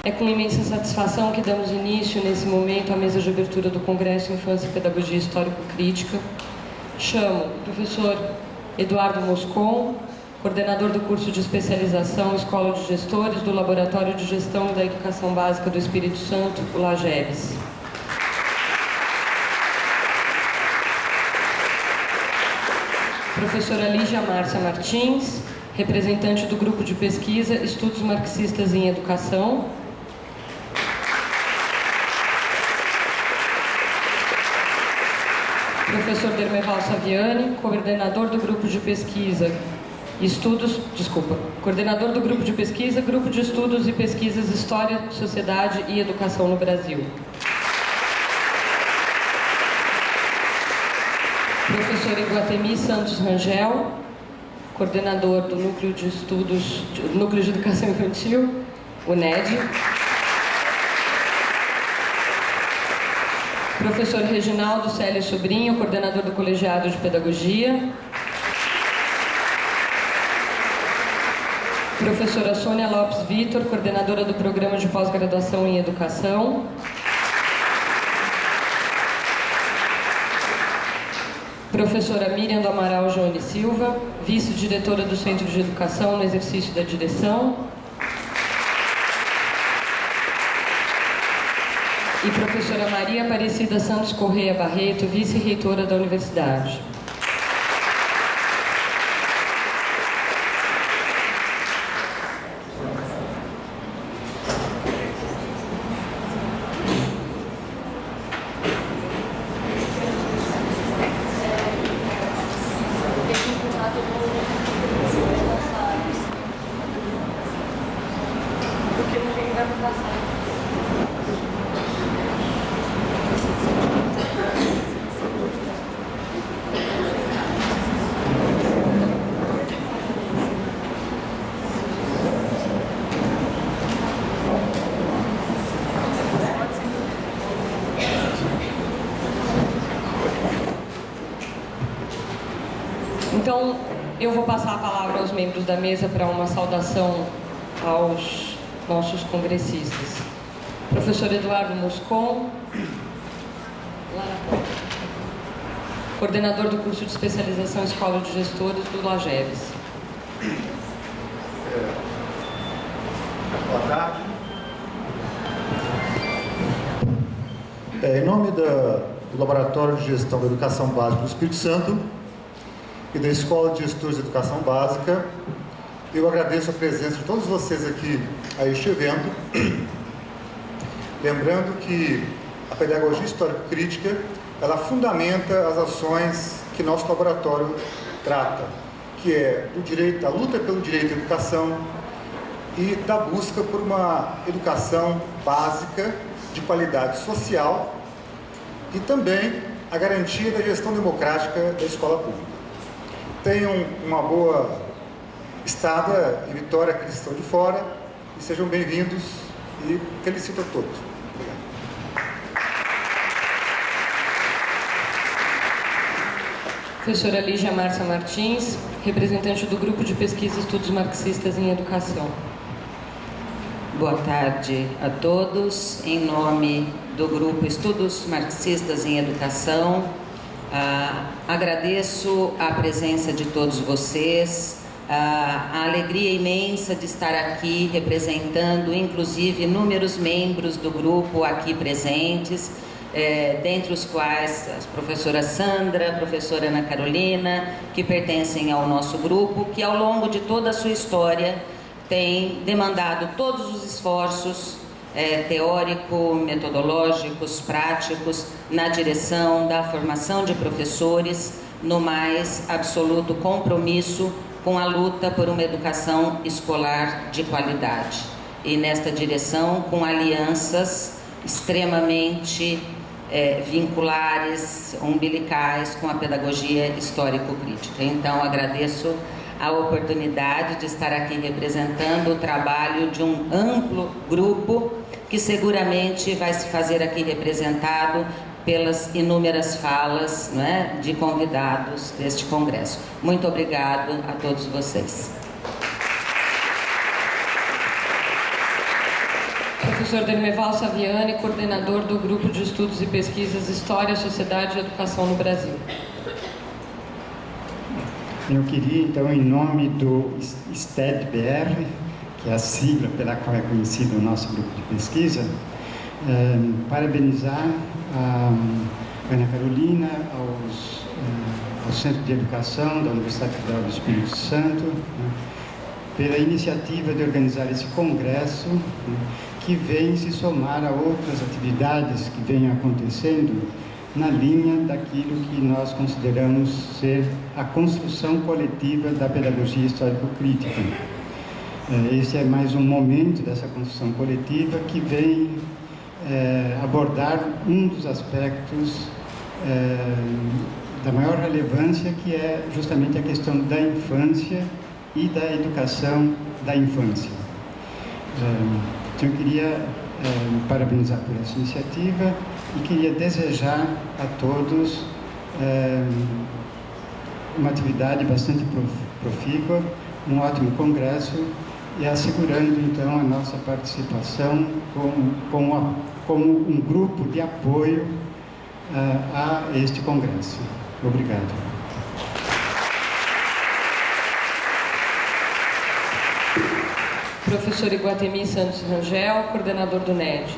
É com imensa satisfação que damos início, nesse momento, à mesa de abertura do Congresso Infância e Pedagogia Histórico-Crítica. Chamo o professor Eduardo Moscon, coordenador do curso de especialização Escola de Gestores do Laboratório de Gestão da Educação Básica do Espírito Santo, o LAGEBS. Professora Lígia Márcia Martins, representante do Grupo de Pesquisa Estudos Marxistas em Educação. Professor Dermeval Saviani, coordenador do Grupo de Pesquisa coordenador do Grupo de Pesquisa, Grupo de Estudos e Pesquisas História, Sociedade e Educação no Brasil. Professor Iguatemi Santos Rangel, coordenador do Núcleo de Educação Infantil, o NED. Professor Reginaldo Célio Sobrinho, coordenador do Colegiado de Pedagogia. Professora Sônia Lopes Vitor, coordenadora do Programa de Pós-Graduação em Educação. Professora Miriam do Amaral Joane Silva, vice-diretora do Centro de Educação no exercício da direção. E professora Maria Aparecida Santos Correia Barreto, vice-reitora da Universidade. Então, eu vou passar a palavra aos membros da mesa para uma saudação aos nossos congressistas. Professor Eduardo Moscon, coordenador do curso de especialização Escola de Gestores do LAGEBS. Boa tarde. Em nome do Laboratório de Gestão da Educação Básica do Espírito Santo e da Escola de Gestores de Educação Básica, eu agradeço a presença de todos vocês aqui a este evento, lembrando que a pedagogia histórico-crítica, ela fundamenta as ações que nosso laboratório trata, que é do direito, da luta pelo direito à educação e da busca por uma educação básica de qualidade social e também a garantia da gestão democrática da escola pública. Tenham uma boa estada em Vitória, aqueles que estão de fora, e sejam bem-vindos e felicito a todos. Obrigado. Professora Lígia Márcia Martins, representante do Grupo de Pesquisa Estudos Marxistas em Educação. Boa tarde a todos. Em nome do Grupo Estudos Marxistas em Educação, agradeço a presença de todos vocês, a alegria imensa de estar aqui representando, inclusive, inúmeros membros do grupo aqui presentes, dentre os quais a professora Sandra, a professora Ana Carolina, que pertencem ao nosso grupo, que ao longo de toda a sua história tem demandado todos os esforços teórico-metodológicos, práticos, na direção da formação de professores, no mais absoluto compromisso com a luta por uma educação escolar de qualidade. E nesta direção, com alianças extremamente vinculares, umbilicais com a pedagogia histórico-crítica. Então, agradeço a oportunidade de estar aqui representando o trabalho de um amplo grupo que seguramente vai se fazer aqui representado pelas inúmeras falas, né, de convidados deste congresso. Muito obrigado a todos vocês. Professor Dermeval Saviani, coordenador do Grupo de Estudos e Pesquisas História, Sociedade e Educação no Brasil. Eu queria, então, em nome do STED-BR, que é a sigla pela qual é conhecido o nosso grupo de pesquisa, parabenizar a Ana Carolina, ao Centro de Educação da Universidade Federal do Espírito Santo, pela iniciativa de organizar esse congresso, que vem se somar a outras atividades que vêm acontecendo na linha daquilo que nós consideramos ser a construção coletiva da pedagogia histórico-crítica. Esse é mais um momento dessa construção coletiva que vem abordar um dos aspectos da maior relevância, que é justamente a questão da infância e da educação da infância. Então, eu queria parabenizar por essa iniciativa e queria desejar a todos uma atividade bastante profícua, um ótimo congresso, e assegurando então a nossa participação como um grupo de apoio a este congresso. Obrigado. Professor Iguatemi Santos Rangel, coordenador do NED.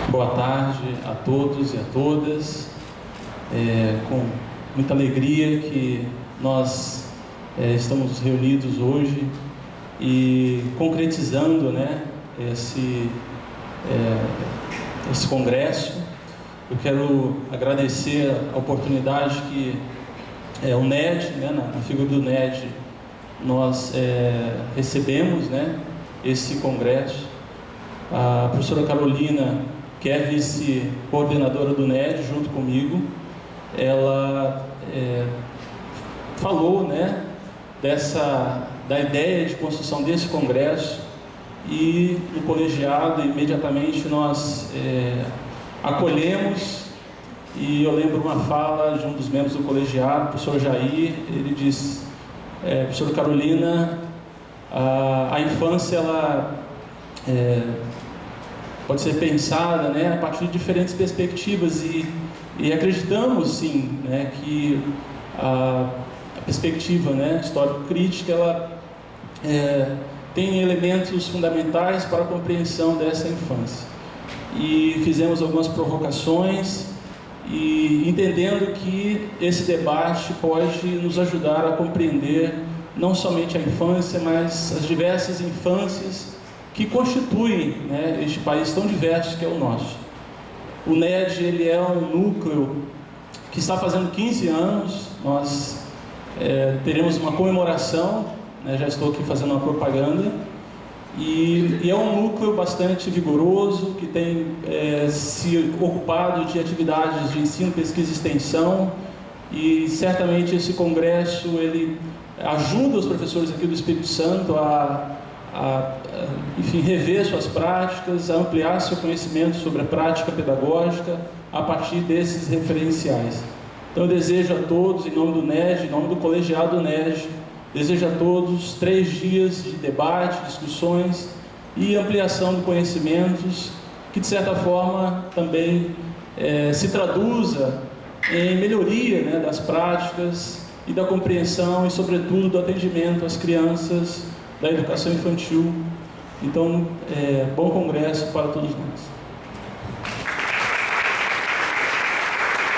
Boa tarde a todos e a todas. Com muita alegria que nós estamos reunidos hoje e concretizando, né, esse congresso. Eu quero agradecer a oportunidade que o NED, né, na figura do NED, nós recebemos, né, esse congresso. A professora Carolina, que é vice-coordenadora do NED, junto comigo, ela falou, né, da ideia de construção desse congresso, e no colegiado imediatamente nós acolhemos. E eu lembro uma fala de um dos membros do colegiado, o professor Jair. Ele disse: professora Carolina, a infância ela pode ser pensada, né, a partir de diferentes perspectivas, e acreditamos sim, né, que a perspectiva, né, histórico-crítica, ela tem elementos fundamentais para a compreensão dessa infância. E fizemos algumas provocações, e entendendo que esse debate pode nos ajudar a compreender não somente a infância, mas as diversas infâncias que constituem, né, este país tão diverso que é o nosso. O NED, ele é um núcleo que está fazendo 15 anos. Nós teremos uma comemoração, né, já estou aqui fazendo uma propaganda, e é um núcleo bastante vigoroso, que tem se ocupado de atividades de ensino, pesquisa e extensão, e certamente esse congresso ele ajuda os professores aqui do Espírito Santo enfim, rever suas práticas, a ampliar seu conhecimento sobre a prática pedagógica a partir desses referenciais. Então eu desejo a todos, em nome do NED, em nome do colegiado NED, desejo a todos 3 dias de debate, discussões e ampliação de conhecimentos, que de certa forma também se traduza em melhoria, né, das práticas e da compreensão, e sobretudo do atendimento às crianças da educação infantil. Então, bom congresso para todos nós.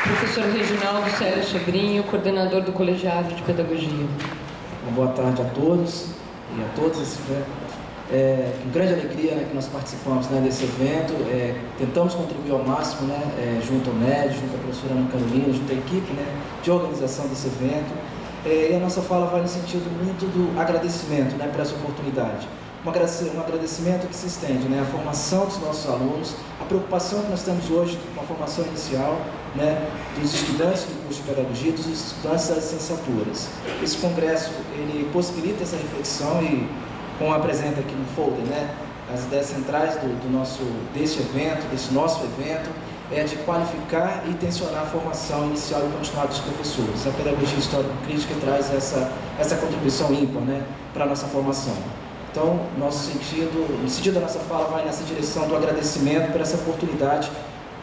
Professor Reginaldo Célio Sobrinho, coordenador do Colegiado de Pedagogia. Boa tarde a todos e a todas. Com grande alegria, né, que nós participamos, né, desse evento. Tentamos contribuir ao máximo, né, junto ao NED, junto à professora Ana Carolina, junto à equipe, né, de organização desse evento. E a nossa fala vai no sentido muito do agradecimento, né, por essa oportunidade. Um agradecimento que se estende, né, à formação dos nossos alunos, a preocupação que nós temos hoje com a formação inicial, né, dos estudantes do curso de pedagogia, dos estudantes das licenciaturas. Esse congresso ele possibilita essa reflexão, e como apresenta aqui no folder, né, as ideias centrais desse nosso evento, é de qualificar e intencionar a formação inicial e continuada dos professores. A pedagogia histórico-crítica traz essa contribuição ímpar, né, para a nossa formação. Então, o sentido da nossa fala vai nessa direção do agradecimento por essa oportunidade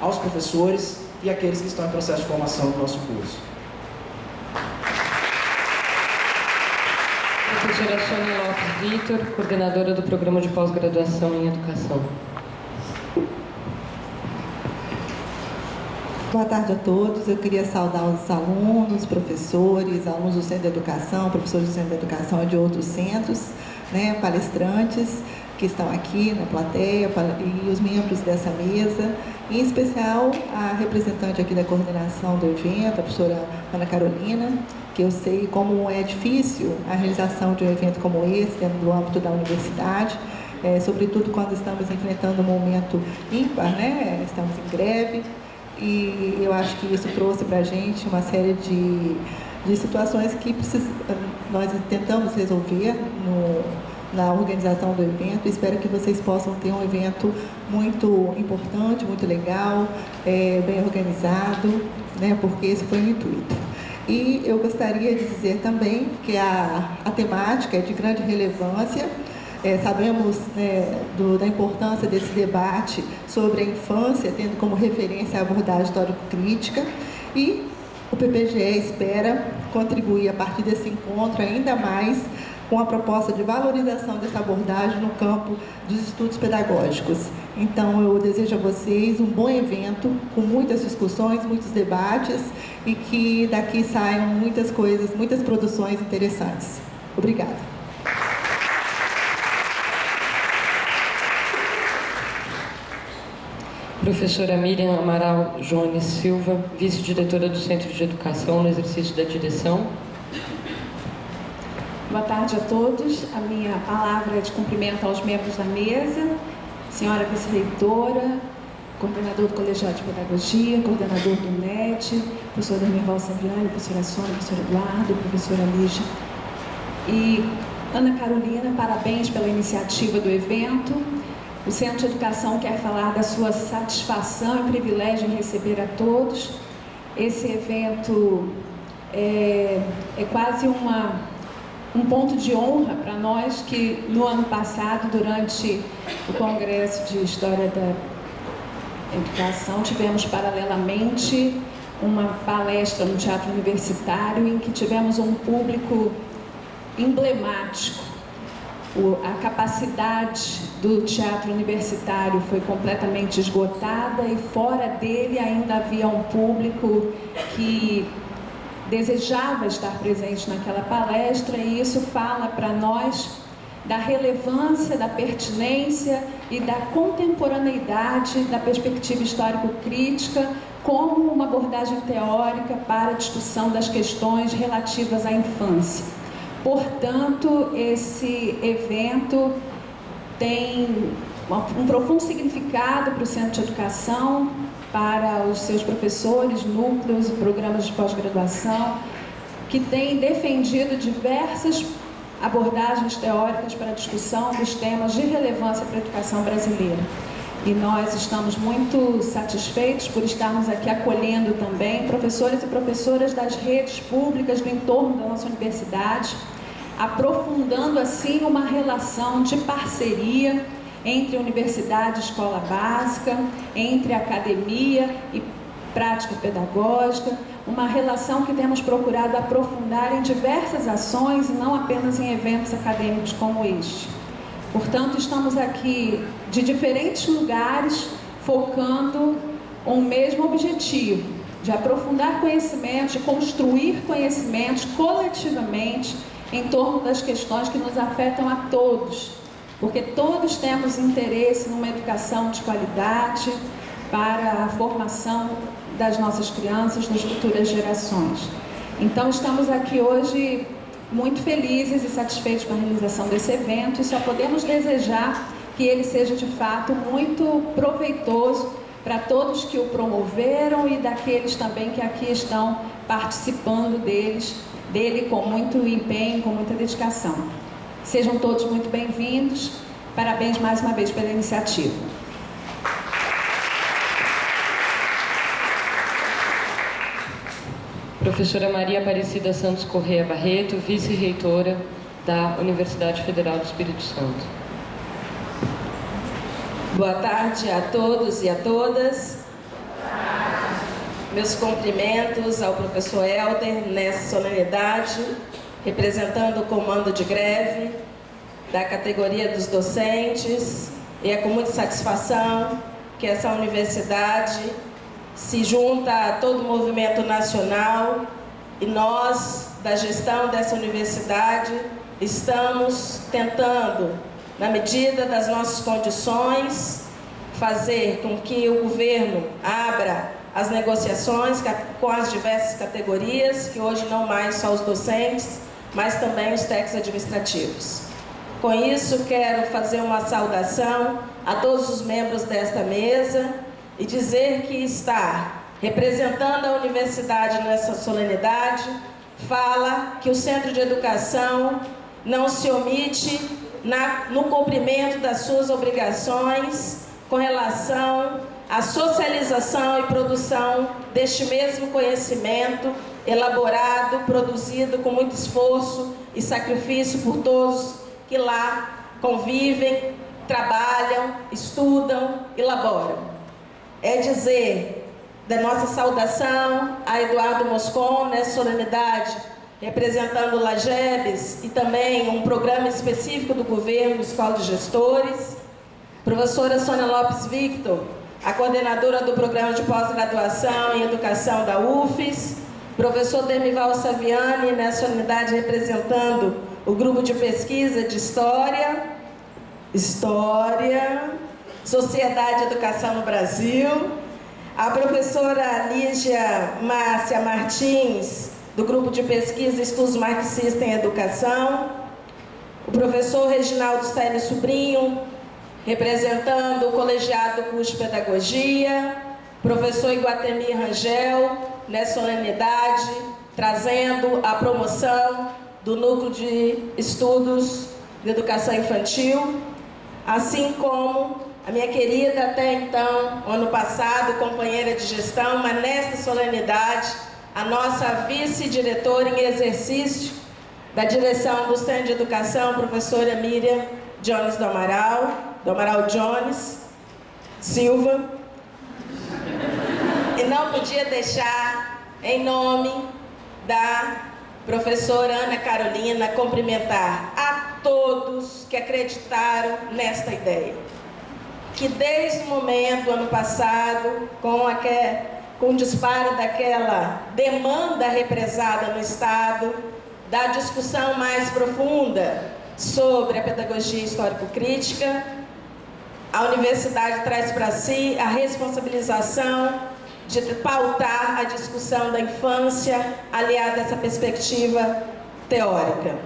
aos professores e àqueles que estão em processo de formação do nosso curso. Professora Sônia Lopes Vitor, coordenadora do Programa de Pós-Graduação em Educação. Boa tarde a todos. Eu queria saudar os alunos, professores, alunos do Centro de Educação, professores do Centro de Educação e de outros centros, né, palestrantes que estão aqui na plateia e os membros dessa mesa, em especial a representante aqui da coordenação do evento, a professora Ana Carolina, que eu sei como é difícil a realização de um evento como esse dentro do âmbito da universidade, sobretudo quando estamos enfrentando um momento ímpar, né? Estamos em greve, e eu acho que isso trouxe para a gente uma série de situações que nós tentamos resolver na organização do evento. Espero que vocês possam ter um evento muito importante, muito legal, bem organizado, né? Porque esse foi o intuito. E eu gostaria de dizer também que a temática é de grande relevância. Sabemos da importância desse debate sobre a infância, tendo como referência a abordagem histórico-crítica, e o PPGE espera contribuir a partir desse encontro ainda mais com a proposta de valorização dessa abordagem no campo dos estudos pedagógicos. Então, eu desejo a vocês um bom evento, com muitas discussões, muitos debates, e que daqui saiam muitas coisas, muitas produções interessantes. Obrigada. Professora Miriam Amaral Jones Silva, vice-diretora do Centro de Educação, no exercício da direção. Boa tarde a todos. A minha palavra é de cumprimento aos membros da mesa, senhora vice-reitora, coordenador do Colegiado de Pedagogia, coordenador do NET, professora Hermival Saviani, professora Sônia, professor Eduardo, professora Lígia. E Ana Carolina, parabéns pela iniciativa do evento. O Centro de Educação quer falar da sua satisfação e privilégio em receber a todos. Esse evento é quase um ponto de honra para nós, que no ano passado, durante o Congresso de História da Educação, tivemos paralelamente uma palestra no Teatro Universitário em que tivemos um público emblemático. A capacidade do Teatro Universitário foi completamente esgotada e fora dele ainda havia um público que desejava estar presente naquela palestra, e isso fala para nós da relevância, da pertinência e da contemporaneidade da perspectiva histórico-crítica como uma abordagem teórica para a discussão das questões relativas à infância. Portanto, esse evento tem um profundo significado para o Centro de Educação, para os seus professores, núcleos e programas de pós-graduação, que têm defendido diversas abordagens teóricas para a discussão dos temas de relevância para a educação brasileira. E nós estamos muito satisfeitos por estarmos aqui acolhendo também professores e professoras das redes públicas do entorno da nossa universidade, aprofundando assim uma relação de parceria entre universidade e escola básica, entre academia e prática pedagógica, uma relação que temos procurado aprofundar em diversas ações e não apenas em eventos acadêmicos como este. Portanto, estamos aqui de diferentes lugares, focando um mesmo objetivo, de aprofundar conhecimentos, de construir conhecimentos coletivamente em torno das questões que nos afetam a todos, porque todos temos interesse numa educação de qualidade para a formação das nossas crianças, das futuras gerações. Então, estamos aqui hoje muito felizes e satisfeitos com a realização desse evento, e só podemos desejar que ele seja de fato muito proveitoso para todos que o promoveram e daqueles também que aqui estão participando dele com muito empenho, com muita dedicação. Sejam todos muito bem-vindos. Parabéns mais uma vez pela iniciativa. Professora Maria Aparecida Santos Correia Barreto, vice-reitora da Universidade Federal do Espírito Santo. Boa tarde a todos e a todas. Meus cumprimentos ao professor Helder nessa solenidade, representando o comando de greve da categoria dos docentes, e é com muita satisfação que essa universidade se junta a todo o movimento nacional e nós, da gestão dessa universidade, estamos tentando, na medida das nossas condições, fazer com que o governo abra as negociações com as diversas categorias, que hoje não mais só os docentes, mas também os técnicos administrativos. Com isso, quero fazer uma saudação a todos os membros desta mesa e dizer que estar representando a universidade nessa solenidade fala que o Centro de Educação não se omite no cumprimento das suas obrigações com relação à socialização e produção deste mesmo conhecimento elaborado, produzido com muito esforço e sacrifício por todos que lá convivem, trabalham, estudam e laboram. É dizer da nossa saudação a Eduardo Moscon nessa solenidade, representando o LAGEBS e também um programa específico do governo, Escola de Gestores. Professora Sônia Lopes Victor, a coordenadora do programa de pós-graduação em educação da UFES. Professor Demival Saviani, nessa unidade representando o grupo de pesquisa de História, Sociedade e Educação no Brasil. A professora Lígia Márcia Martins, do grupo de pesquisa Estudos Marxistas em Educação. O professor Reginaldo Célio Sobrinho, representando o colegiado do curso de Pedagogia. Professor Iguatemi Rangel, nessa solenidade, trazendo a promoção do Núcleo de Estudos de Educação Infantil, assim como a minha querida, até então, ano passado, companheira de gestão, mas nesta solenidade, a nossa vice-diretora em exercício da direção do Centro de Educação, professora Miriam Jones do Amaral Jones Silva. E não podia deixar, em nome da professora Ana Carolina, cumprimentar a todos que acreditaram nesta ideia. Que desde o momento, ano passado, com o disparo daquela demanda represada no Estado, da discussão mais profunda sobre a pedagogia histórico-crítica, a universidade traz para si a responsabilização de pautar a discussão da infância aliada a essa perspectiva teórica.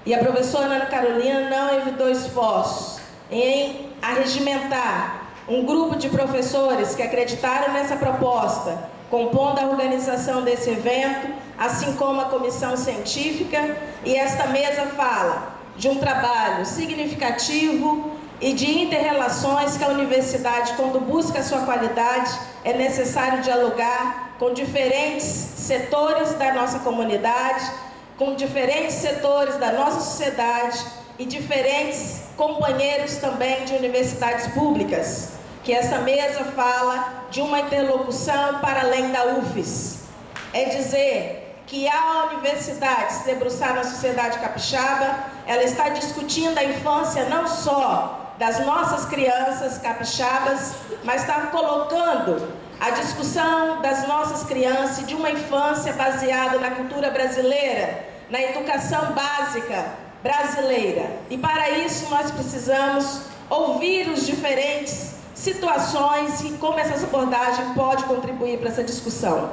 E a professora Ana Carolina não evitou esforços em arregimentar um grupo de professores que acreditaram nessa proposta, compondo a organização desse evento, assim como a comissão científica, e esta mesa fala de um trabalho significativo e de inter-relações que a universidade, quando busca a sua qualidade, é necessário dialogar com diferentes setores da nossa comunidade, com diferentes setores da nossa sociedade e diferentes companheiros também de universidades públicas, que essa mesa fala de uma interlocução para além da UFES. É dizer que a universidade se debruçar na sociedade capixaba, ela está discutindo a infância não só das nossas crianças capixabas, mas está colocando a discussão das nossas crianças de uma infância baseada na cultura brasileira, na educação básica brasileira. E para isso nós precisamos ouvir os diferentes situações e como essa abordagem pode contribuir para essa discussão.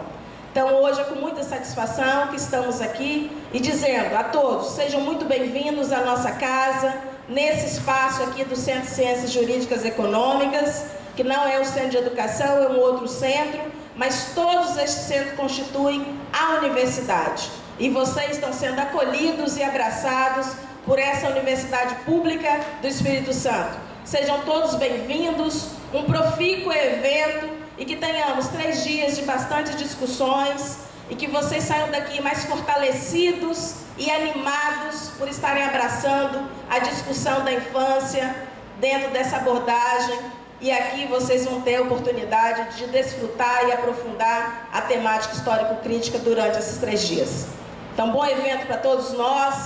Então hoje é com muita satisfação que estamos aqui e dizendo a todos, sejam muito bem-vindos à nossa casa, nesse espaço aqui do Centro de Ciências Jurídicas e Econômicas, que não é o Centro de Educação, é um outro centro, mas todos estes centros constituem a universidade. E vocês estão sendo acolhidos e abraçados por essa Universidade Pública do Espírito Santo. Sejam todos bem-vindos, um profícuo evento e que tenhamos 3 dias de bastante discussões e que vocês saiam daqui mais fortalecidos e animados por estarem abraçando a discussão da infância dentro dessa abordagem. E aqui vocês vão ter a oportunidade de desfrutar e aprofundar a temática histórico-crítica durante esses 3 dias. Então, bom evento para todos nós.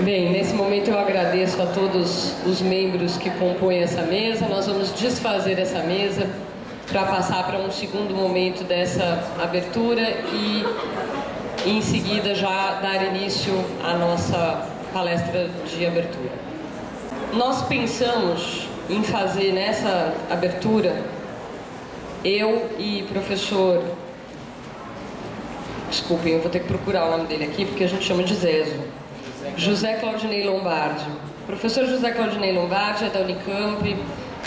Bem, nesse momento eu agradeço a todos os membros que compõem essa mesa. Nós vamos desfazer essa mesa para passar para um segundo momento dessa abertura e em seguida já dar início à nossa palestra de abertura. Nós pensamos em fazer nessa abertura, eu e professor... Desculpem, eu vou ter que procurar o nome dele aqui porque a gente chama de Zezo. José Claudinei Lombardi. O professor José Claudinei Lombardi é da Unicamp,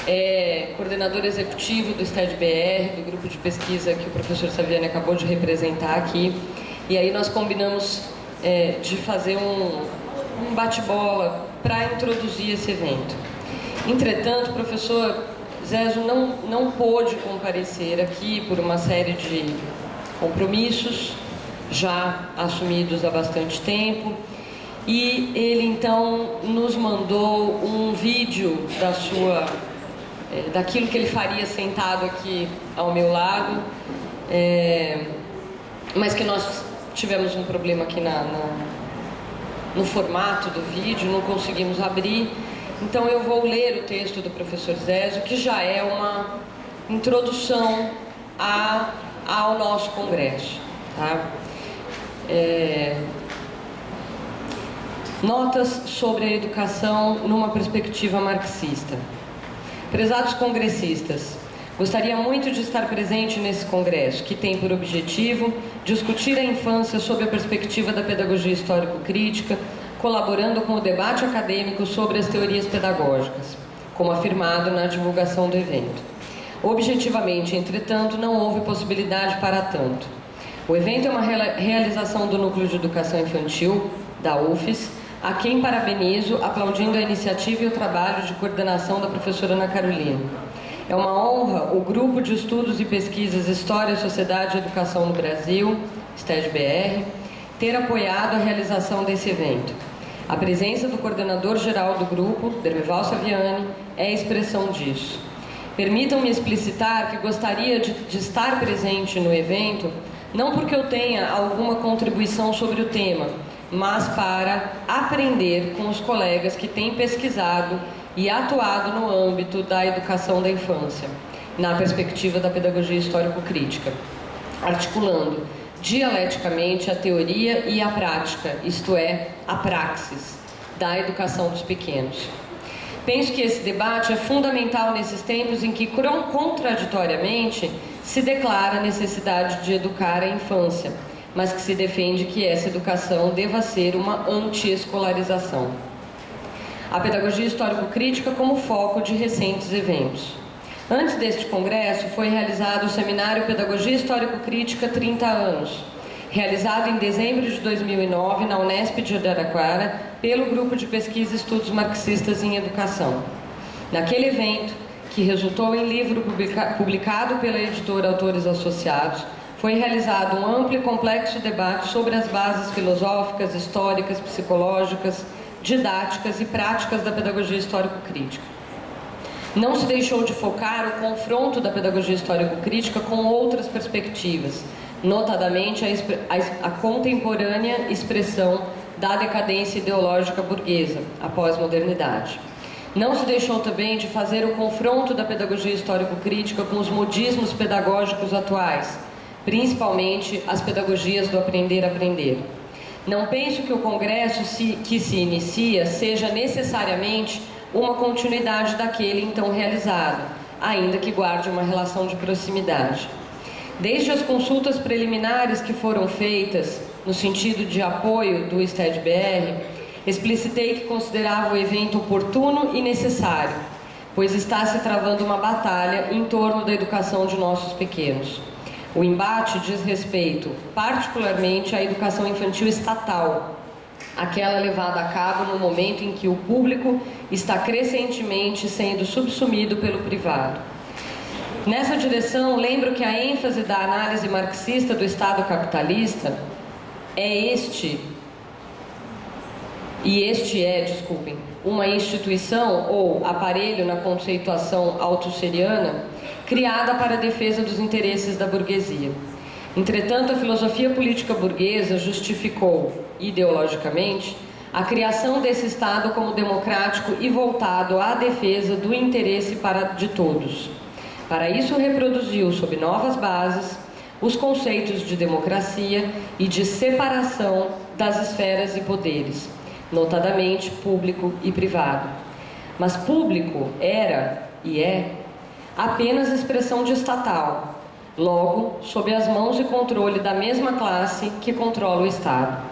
é coordenador executivo do STED-BR, do grupo de pesquisa que o professor Saviani acabou de representar aqui. E aí nós combinamos de fazer um bate-bola para introduzir esse evento. Entretanto, o professor Zezo não pôde comparecer aqui por uma série de compromissos já assumidos há bastante tempo. E ele então nos mandou um vídeo daquilo que ele faria sentado aqui ao meu lado, mas que nós tivemos um problema aqui no formato do vídeo, não conseguimos abrir. Então eu vou ler o texto do professor Zezo, que já é uma introdução ao nosso congresso, tá? Notas sobre a educação numa perspectiva marxista. Prezados congressistas, gostaria muito de estar presente nesse congresso, que tem por objetivo discutir a infância sob a perspectiva da pedagogia histórico-crítica, colaborando com o debate acadêmico sobre as teorias pedagógicas, como afirmado na divulgação do evento. Objetivamente, entretanto, não houve possibilidade para tanto. O evento é uma realização do Núcleo de Educação Infantil, da UFES, a quem parabenizo, aplaudindo a iniciativa e o trabalho de coordenação da professora Ana Carolina. É uma honra o Grupo de Estudos e Pesquisas História, Sociedade e Educação no Brasil, STED-BR, ter apoiado a realização desse evento. A presença do coordenador-geral do grupo, Dermival Saviani, é expressão disso. Permitam-me explicitar que gostaria de estar presente no evento, não porque eu tenha alguma contribuição sobre o tema, mas para aprender com os colegas que têm pesquisado e atuado no âmbito da educação da infância, na perspectiva da pedagogia histórico-crítica, articulando dialeticamente a teoria e a prática, isto é, a praxis, da educação dos pequenos. Penso que esse debate é fundamental nesses tempos em que, contraditoriamente, se declara a necessidade de educar a infância, mas que se defende que essa educação deva ser uma anti-escolarização. A pedagogia histórico-crítica como foco de recentes eventos. Antes deste congresso, foi realizado o seminário Pedagogia Histórico-Crítica 30 anos, realizado em dezembro de 2009 na Unesp de Araraquara, pelo Grupo de Pesquisa e Estudos Marxistas em Educação. Naquele evento, que resultou em livro publicado pela editora Autores Associados, foi realizado um amplo e complexo debate sobre as bases filosóficas, históricas, psicológicas, didáticas e práticas da pedagogia histórico-crítica. Não se deixou de focar o confronto da pedagogia histórico-crítica com outras perspectivas, notadamente a contemporânea expressão da decadência ideológica burguesa, a pós-modernidade. Não se deixou também de fazer o confronto da pedagogia histórico-crítica com os modismos pedagógicos atuais, principalmente as pedagogias do aprender-aprender. Não penso que o congresso que se inicia seja necessariamente uma continuidade daquele então realizado, ainda que guarde uma relação de proximidade. Desde as consultas preliminares que foram feitas, no sentido de apoio do STED-BR, explicitei que considerava o evento oportuno e necessário, pois está se travando uma batalha em torno da educação de nossos pequenos. O embate diz respeito, particularmente, à educação infantil estatal, aquela levada a cabo no momento em que o público está crescentemente sendo subsumido pelo privado. Nessa direção, lembro que a ênfase da análise marxista do Estado capitalista uma instituição ou aparelho na conceituação altusseriana criada para a defesa dos interesses da burguesia. Entretanto, a filosofia política burguesa justificou, ideologicamente, a criação desse Estado como democrático e voltado à defesa do interesse de todos. Para isso, reproduziu, sob novas bases, os conceitos de democracia e de separação das esferas e poderes, notadamente público e privado. Mas público era, e é, apenas expressão de estatal, logo, sob as mãos e controle da mesma classe que controla o Estado.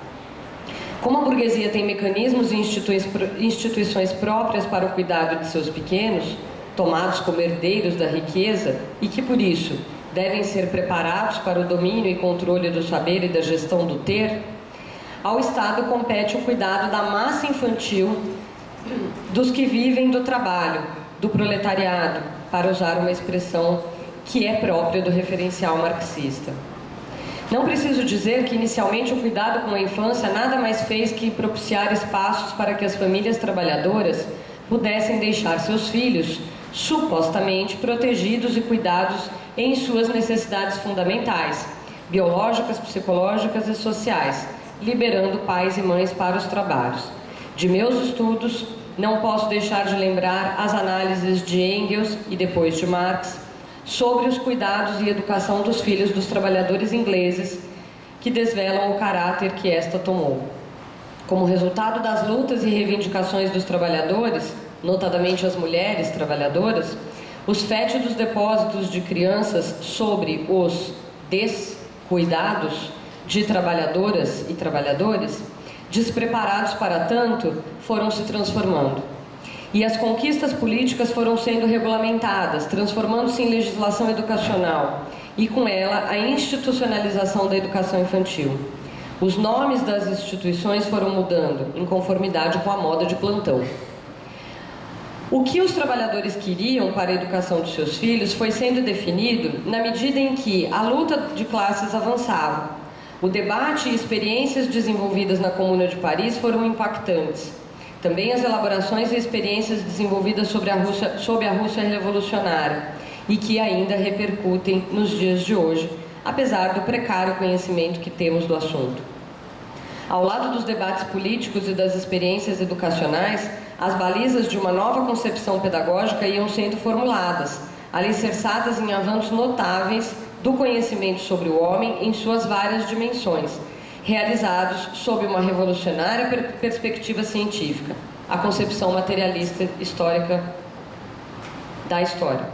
Como a burguesia tem mecanismos e instituições próprias para o cuidado de seus pequenos, tomados como herdeiros da riqueza, e que, por isso, devem ser preparados para o domínio e controle do saber e da gestão do ter, ao Estado compete o cuidado da massa infantil dos que vivem do trabalho, do proletariado, para usar uma expressão que é própria do referencial marxista. Não preciso dizer que, inicialmente, o cuidado com a infância nada mais fez que propiciar espaços para que as famílias trabalhadoras pudessem deixar seus filhos, supostamente, protegidos e cuidados em suas necessidades fundamentais, biológicas, psicológicas e sociais, liberando pais e mães para os trabalhos. De meus estudos, não posso deixar de lembrar as análises de Engels e depois de Marx sobre os cuidados e educação dos filhos dos trabalhadores ingleses, que desvelam o caráter que esta tomou. Como resultado das lutas e reivindicações dos trabalhadores, notadamente as mulheres trabalhadoras, os fétidos depósitos de crianças sobre os descuidados de trabalhadoras e trabalhadores, despreparados para tanto, foram se transformando. E as conquistas políticas foram sendo regulamentadas, transformando-se em legislação educacional, e com ela a institucionalização da educação infantil. Os nomes das instituições foram mudando, em conformidade com a moda de plantão. O que os trabalhadores queriam para a educação dos seus filhos foi sendo definido na medida em que a luta de classes avançava. O debate e experiências desenvolvidas na Comuna de Paris foram impactantes. Também as elaborações e experiências desenvolvidas sob a Rússia revolucionária e que ainda repercutem nos dias de hoje, apesar do precário conhecimento que temos do assunto. Ao lado dos debates políticos e das experiências educacionais, as balizas de uma nova concepção pedagógica iam sendo formuladas, alicerçadas em avanços notáveis do conhecimento sobre o homem em suas várias dimensões, realizados sob uma revolucionária perspectiva científica, a concepção materialista histórica da história.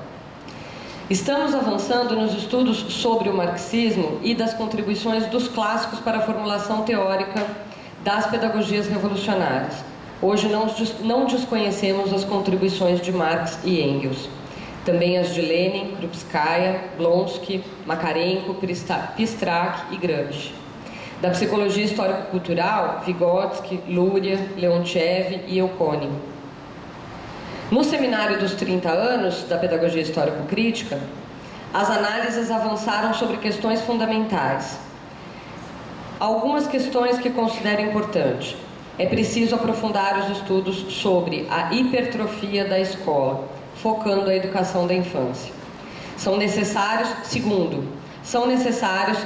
Estamos avançando nos estudos sobre o marxismo e das contribuições dos clássicos para a formulação teórica das pedagogias revolucionárias. Hoje não desconhecemos as contribuições de Marx e Engels. Também as de Lenin, Krupskaya, Blonsky, Makarenko, Pistrak e Gramsci. Da psicologia histórico-cultural, Vygotsky, Luria, Leontiev e Eukônin. No seminário dos 30 anos da pedagogia histórico-crítica, as análises avançaram sobre questões fundamentais. Algumas questões que considero importantes. É preciso aprofundar os estudos sobre a hipertrofia da escola, focando a educação da infância. São necessários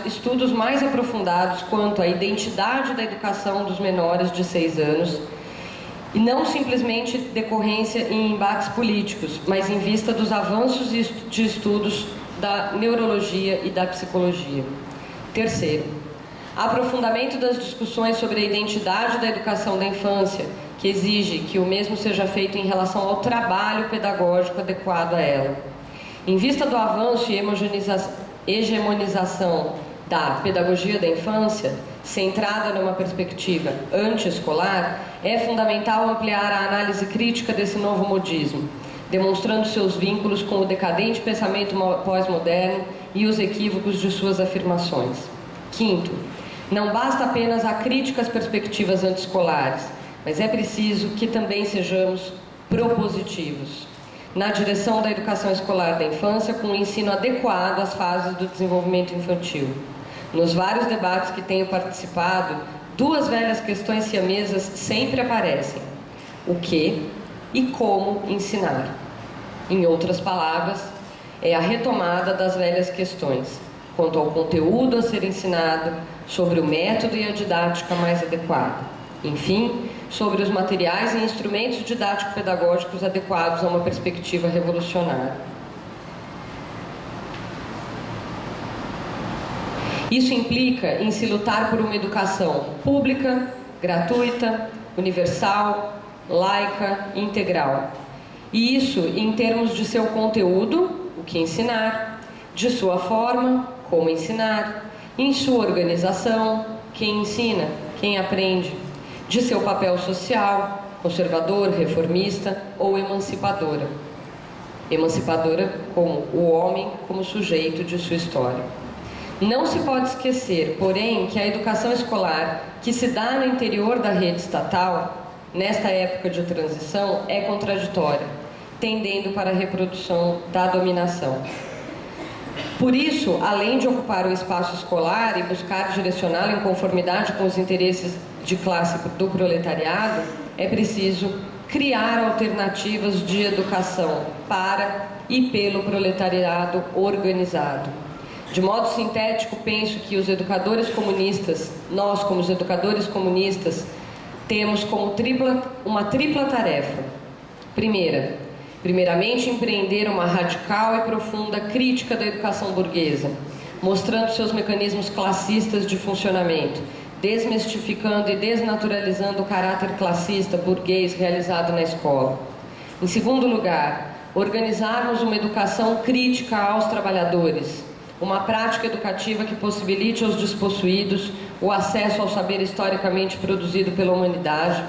estudos mais aprofundados quanto à identidade da educação dos menores de 6 anos, e não simplesmente decorrência em embates políticos, mas em vista dos avanços de estudos da neurologia e da psicologia. Terceiro, aprofundamento das discussões sobre a identidade da educação da infância, que exige que o mesmo seja feito em relação ao trabalho pedagógico adequado a ela. Em vista do avanço e hegemonização da pedagogia da infância, centrada numa perspectiva anti-escolar, é fundamental ampliar a análise crítica desse novo modismo, demonstrando seus vínculos com o decadente pensamento pós-moderno e os equívocos de suas afirmações. Quinto, Não basta apenas a crítica às perspectivas anti-escolares, mas é preciso que também sejamos propositivos, na direção da educação escolar da infância, com um ensino adequado às fases do desenvolvimento infantil. Nos vários debates que tenho participado, duas velhas questões siamesas sempre aparecem: o que e como ensinar. Em outras palavras, é a retomada das velhas questões, quanto ao conteúdo a ser ensinado, sobre o método e a didática mais adequada. Enfim, sobre os materiais e instrumentos didático-pedagógicos adequados a uma perspectiva revolucionária. Isso implica em se lutar por uma educação pública, gratuita, universal, laica e integral. E isso em termos de seu conteúdo, o que ensinar, de sua forma, como ensinar, em sua organização, quem ensina, quem aprende, de seu papel social, conservador, reformista ou emancipadora. Emancipadora como o homem, como sujeito de sua história. Não se pode esquecer, porém, que a educação escolar que se dá no interior da rede estatal, nesta época de transição, é contraditória, tendendo para a reprodução da dominação. Por isso, além de ocupar o espaço escolar e buscar direcioná-lo em conformidade com os interesses de classe do proletariado, é preciso criar alternativas de educação para e pelo proletariado organizado. De modo sintético, penso que os educadores comunistas, nós como os educadores comunistas, temos como uma tripla tarefa. Primeiramente, empreender uma radical e profunda crítica da educação burguesa, mostrando seus mecanismos classistas de funcionamento, desmistificando e desnaturalizando o caráter classista burguês realizado na escola. Em segundo lugar, organizarmos uma educação crítica aos trabalhadores, uma prática educativa que possibilite aos despossuídos o acesso ao saber historicamente produzido pela humanidade,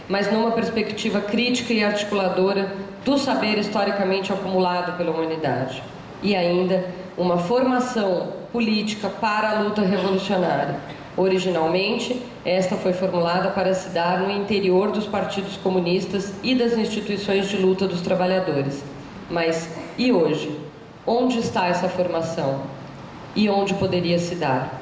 mas numa perspectiva crítica e articuladora do saber historicamente acumulado pela humanidade. E ainda, uma formação política para a luta revolucionária. Originalmente, esta foi formulada para se dar no interior dos partidos comunistas e das instituições de luta dos trabalhadores. Mas, e hoje? Onde está essa formação? E onde poderia se dar?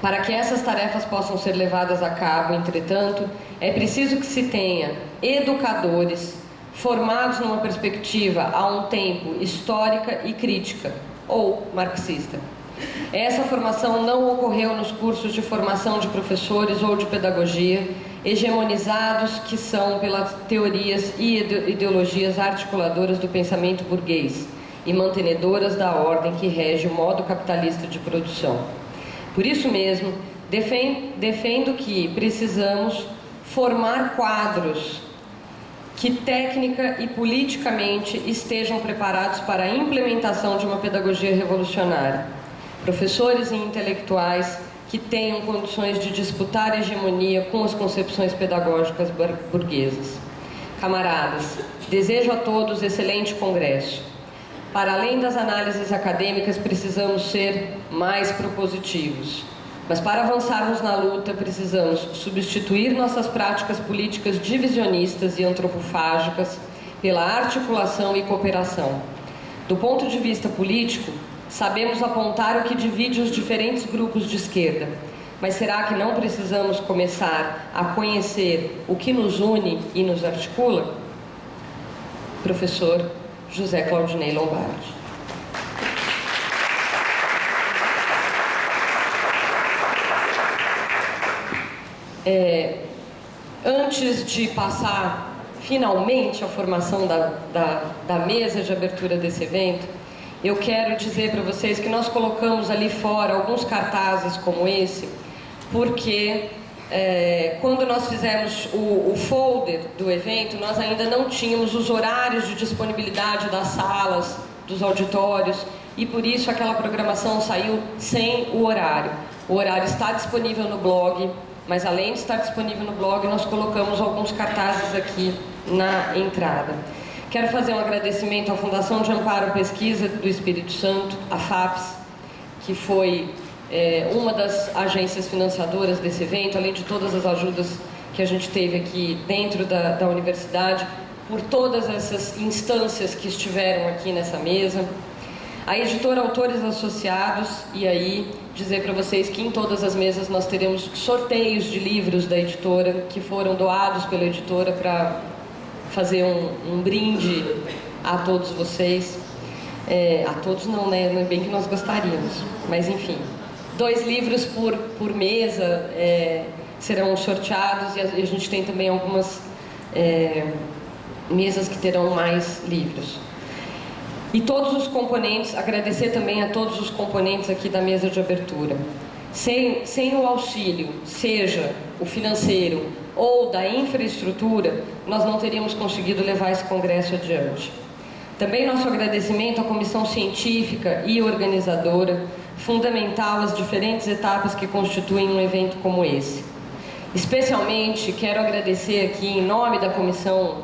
Para que essas tarefas possam ser levadas a cabo, entretanto, é preciso que se tenha educadores formados numa perspectiva a um tempo histórica e crítica, ou marxista. Essa formação não ocorreu nos cursos de formação de professores ou de pedagogia, hegemonizados que são pelas teorias e ideologias articuladoras do pensamento burguês e mantenedoras da ordem que rege o modo capitalista de produção. Por isso mesmo, defendo que precisamos formar quadros que técnica e politicamente estejam preparados para a implementação de uma pedagogia revolucionária. Professores e intelectuais que tenham condições de disputar a hegemonia com as concepções pedagógicas burguesas. Camaradas, desejo a todos excelente congresso. Para além das análises acadêmicas, precisamos ser mais propositivos. Mas para avançarmos na luta, precisamos substituir nossas práticas políticas divisionistas e antropofágicas pela articulação e cooperação. Do ponto de vista político, sabemos apontar o que divide os diferentes grupos de esquerda, mas será que não precisamos começar a conhecer o que nos une e nos articula? Professor José Claudinei Lombardi. Antes de passar finalmente a formação da mesa de abertura desse evento, eu quero dizer para vocês que nós colocamos ali fora alguns cartazes como esse, porque quando nós fizemos o folder do evento, nós ainda não tínhamos os horários de disponibilidade das salas, dos auditórios, e por isso aquela programação saiu sem o horário. O horário está disponível no blog, mas além de estar disponível no blog, nós colocamos alguns cartazes aqui na entrada. Quero fazer um agradecimento à Fundação de Amparo à Pesquisa do Espírito Santo, a FAPES, que foi uma das agências financiadoras desse evento, além de todas as ajudas que a gente teve aqui dentro da universidade, por todas essas instâncias que estiveram aqui nessa mesa. A editora Autores Associados, e aí dizer para vocês que em todas as mesas nós teremos sorteios de livros da editora que foram doados pela editora para fazer um brinde a todos vocês. A todos não, né? Não é bem que nós gostaríamos, mas enfim. 2 livros por mesa serão sorteados, e a gente tem também algumas mesas que terão mais livros. E todos os componentes, agradecer também a todos os componentes aqui da mesa de abertura. Sem o auxílio, seja o financeiro ou da infraestrutura, nós não teríamos conseguido levar esse congresso adiante. Também nosso agradecimento à comissão científica e organizadora, fundamental as diferentes etapas que constituem um evento como esse. Especialmente quero agradecer aqui, em nome da comissão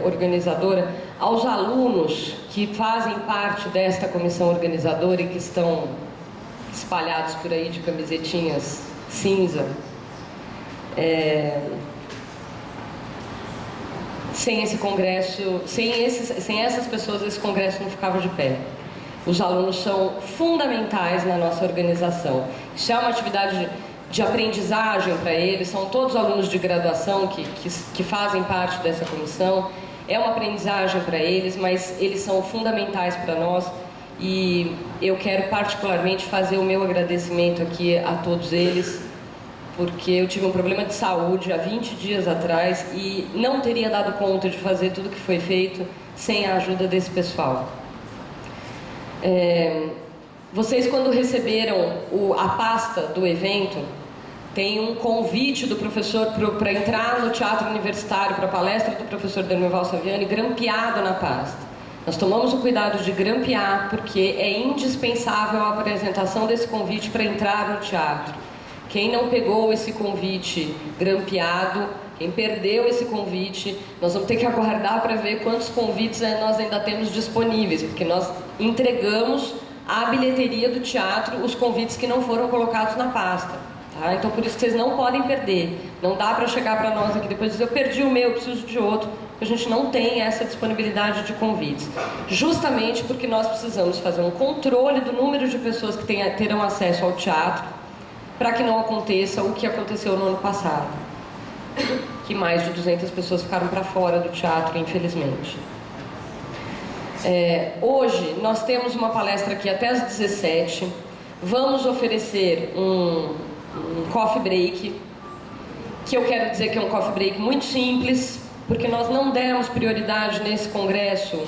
organizadora, aos alunos que fazem parte desta comissão organizadora e que estão espalhados por aí de camisetinhas cinza. Sem esse congresso, sem essas pessoas, esse congresso não ficava de pé. Os alunos são fundamentais na nossa organização. Isso é uma atividade de aprendizagem para eles, são todos alunos de graduação que fazem parte dessa comissão. É uma aprendizagem para eles, mas eles são fundamentais para nós, e eu quero particularmente fazer o meu agradecimento aqui a todos eles, porque eu tive um problema de saúde há 20 dias atrás e não teria dado conta de fazer tudo que foi feito sem a ajuda desse pessoal. Vocês, quando receberam a pasta do evento, tem um convite do professor para entrar no Teatro Universitário, para a palestra do professor Dermival Saviani, grampeado na pasta. Nós tomamos o cuidado de grampear, porque é indispensável a apresentação desse convite para entrar no teatro. Quem não pegou esse convite grampeado, quem perdeu esse convite, nós vamos ter que aguardar para ver quantos convites nós ainda temos disponíveis, porque nós entregamos à bilheteria do teatro os convites que não foram colocados na pasta. Tá? Então, por isso que vocês não podem perder. Não dá para chegar para nós aqui depois e dizer, eu perdi o meu, eu preciso de outro. A gente não tem essa disponibilidade de convites. Justamente porque nós precisamos fazer um controle do número de pessoas que terão acesso ao teatro, para que não aconteça o que aconteceu no ano passado, que mais de 200 pessoas ficaram para fora do teatro, infelizmente. Hoje nós temos uma palestra aqui até às 17h. Vamos oferecer um coffee break, que eu quero dizer que é um coffee break muito simples, porque nós não demos prioridade nesse congresso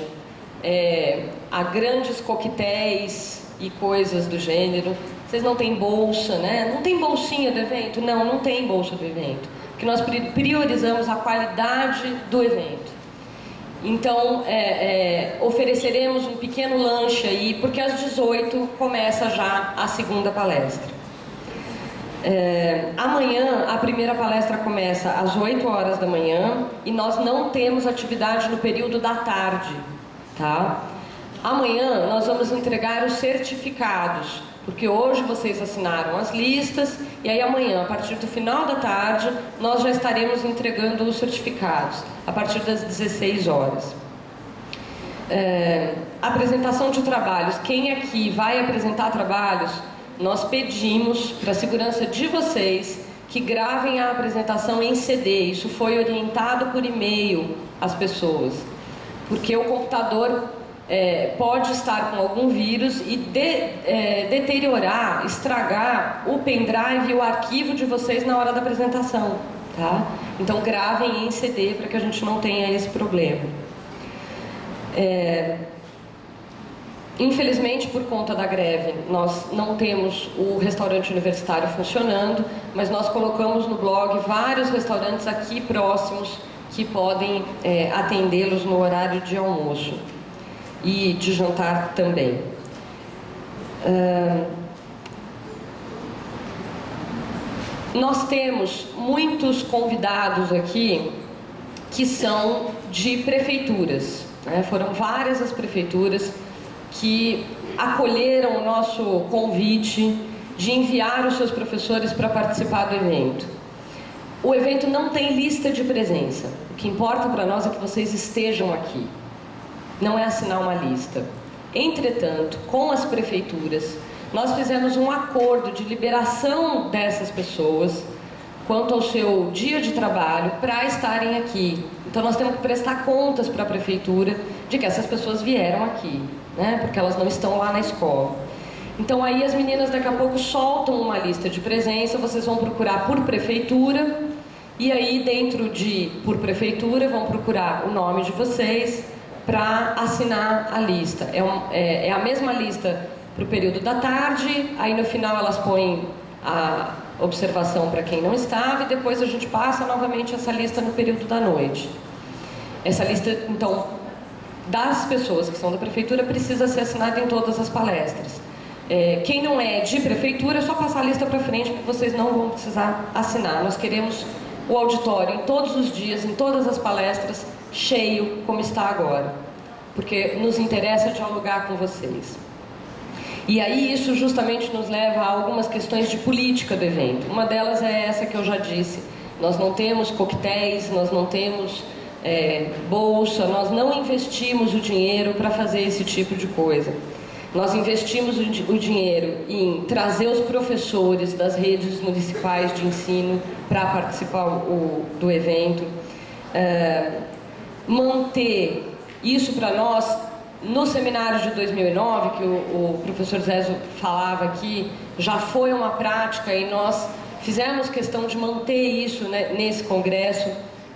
a grandes coquetéis e coisas do gênero. Vocês não têm bolsa, né? Não tem bolsinha do evento? Não, não tem bolsa do evento, porque nós priorizamos a qualidade do evento. Então, ofereceremos um pequeno lanche aí, porque às 18h começa já a segunda palestra. Amanhã a primeira palestra começa às 8h da manhã e nós não temos atividade no período da tarde, tá? Amanhã nós vamos entregar os certificados, porque hoje vocês assinaram as listas e aí amanhã, a partir do final da tarde, nós já estaremos entregando os certificados, a partir das 16h. Apresentação de trabalhos. Quem aqui vai apresentar trabalhos, nós pedimos, para a segurança de vocês, que gravem a apresentação em CD. Isso foi orientado por e-mail às pessoas, porque o computador pode estar com algum vírus e deteriorar, estragar o pendrive e o arquivo de vocês na hora da apresentação, tá? Então gravem em CD para que a gente não tenha esse problema. Infelizmente, por conta da greve, nós não temos o restaurante universitário funcionando, mas nós colocamos no blog vários restaurantes aqui próximos que podem atendê-los no horário de almoço e de jantar também. Nós temos muitos convidados aqui que são de prefeituras, né? Foram várias as prefeituras que acolheram o nosso convite de enviar os seus professores para participar do evento. O evento não tem lista de presença. O que importa para nós é que vocês estejam aqui. Não é assinar uma lista. Entretanto, com as prefeituras, nós fizemos um acordo de liberação dessas pessoas quanto ao seu dia de trabalho para estarem aqui. Então nós temos que prestar contas para a prefeitura de que essas pessoas vieram aqui, né? Porque elas não estão lá na escola. Então aí as meninas daqui a pouco soltam uma lista de presença, vocês vão procurar por prefeitura, e aí dentro de por prefeitura vão procurar o nome de vocês para assinar a lista. É a mesma lista para o período da tarde, aí no final elas põem a observação para quem não estava, e depois a gente passa novamente essa lista no período da noite. Essa lista, então, das pessoas que são da prefeitura precisa ser assinada em todas as palestras. Quem não é de prefeitura é só passar a lista para frente, porque vocês não vão precisar assinar. Nós queremos o auditório em todos os dias, em todas as palestras, cheio como está agora, porque nos interessa dialogar com vocês. E aí isso justamente nos leva a algumas questões de política do evento. Uma delas é essa que eu já disse. Nós não temos coquetéis, nós não temos bolsa, nós não investimos o dinheiro para fazer esse tipo de coisa. Nós investimos o dinheiro em trazer os professores das redes municipais de ensino para participar do evento. Manter isso para nós. No seminário de 2009, que o professor Zézio falava aqui, já foi uma prática e nós fizemos questão de manter isso, né, nesse congresso,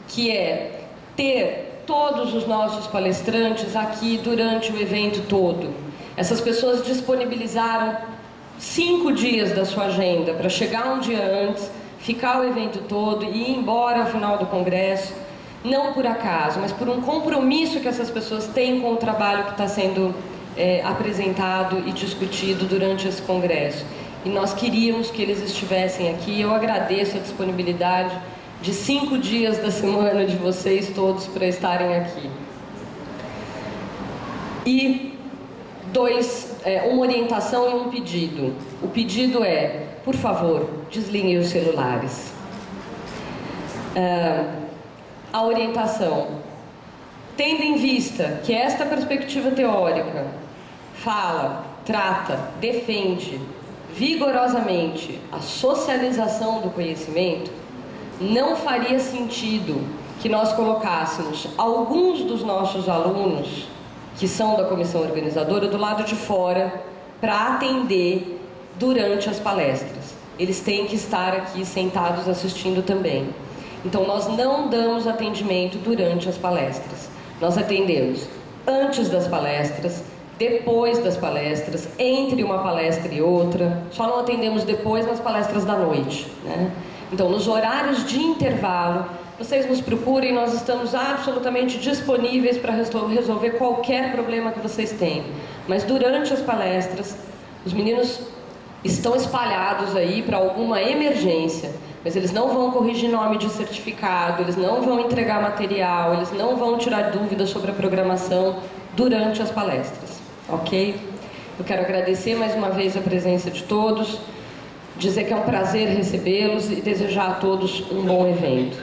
que é ter todos os nossos palestrantes aqui durante o evento todo. Essas pessoas disponibilizaram 5 dias da sua agenda para chegar um dia antes, ficar o evento todo e ir embora ao final do congresso. Não por acaso, mas por um compromisso que essas pessoas têm com o trabalho que está sendo apresentado e discutido durante esse congresso. E nós queríamos que eles estivessem aqui. Eu agradeço a disponibilidade de 5 dias da semana de vocês todos para estarem aqui. E uma orientação e um pedido. O pedido é, por favor, desliguem os celulares. A orientação, tendo em vista que esta perspectiva teórica fala, trata, defende vigorosamente a socialização do conhecimento, não faria sentido que nós colocássemos alguns dos nossos alunos, que são da comissão organizadora, do lado de fora para atender durante as palestras. Eles têm que estar aqui sentados assistindo também. Então, nós não damos atendimento durante as palestras. Nós atendemos antes das palestras, depois das palestras, entre uma palestra e outra. Só não atendemos depois nas palestras da noite, né? Então, nos horários de intervalo, vocês nos procurem, nós estamos absolutamente disponíveis para resolver qualquer problema que vocês tenham. Mas durante as palestras, os meninos estão espalhados aí para alguma emergência. Mas eles não vão corrigir nome de certificado, eles não vão entregar material, eles não vão tirar dúvidas sobre a programação durante as palestras, ok? Eu quero agradecer mais uma vez a presença de todos, dizer que é um prazer recebê-los e desejar a todos um bom evento.